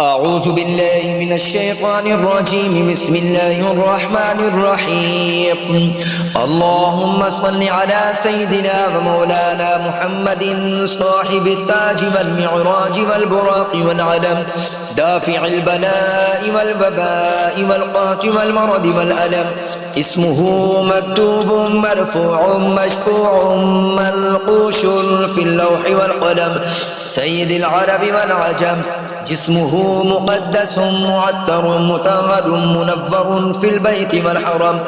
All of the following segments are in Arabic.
أعوذ بالله من الشيطان الرجيم. بسم الله الرحمن الرحيم. اللهم صل على سيدنا ومولانا محمد صاحب التاج والمعراج والبراق والعلم، دافع البلاء والوباء والقات والمرض والألم. اسمه مكتوب مرفوع مشفوع منقوش في اللوح والقلم، سيد العرب والعجم. جسمه مقدس معطر مطهر منور في البيت والحرم،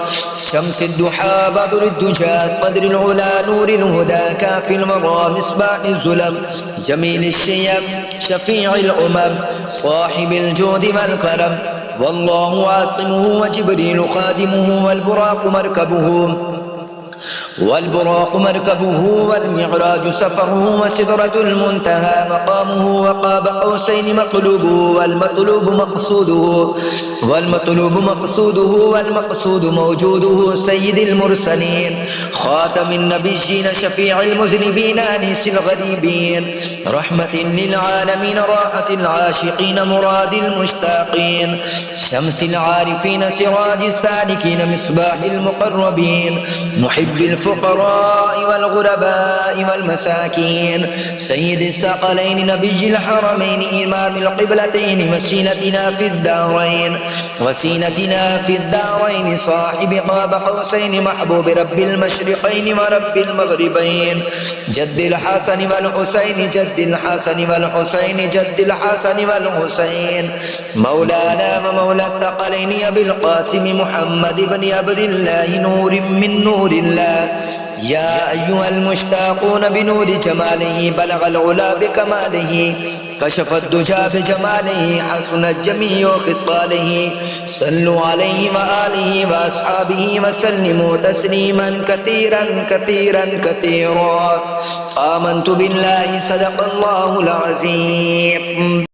شمس الضحى بدر الدجى قدر العلا نور الهدى كافي المرى مصباح الظلم، جميل الشيم شفيع الأمم صاحب الجود والكرم. والله عاصمه وجبريل خادمه والبراق مركبه والمعراج سفره وسدرة المنتهى مقامه وقاب قوسين مطلوبه والمقصود موجوده، سيد المرسلين خاتم النبيين شفيع المذنبين أنيس الغريبين، رحمة للعالمين راحة العاشقين مراد المشتاقين، شمس العارفين سراج السالكين مصباح المقربين، محب الفقراء والغرباء والمساكين، سيد الثقلين نبي الحرمين إمام القبلتين وسيلتنا في الدارين صاحب قاب قوسين محبوب رب المشرقين ورب المغربين، جد الحسن والحسين مولانا ومولى الثقلين أبي القاسم محمد بن عبد الله نور من نور الله. يا أيها المشتاقون بنور جماله بلغ العلا بكماله، كشف الدجى بجماله حسنت جميع خصاله، صلوا عليه وآله وأصحابه وسلموا تسليما كثيرا. آمنت بالله صدق الله العظيم.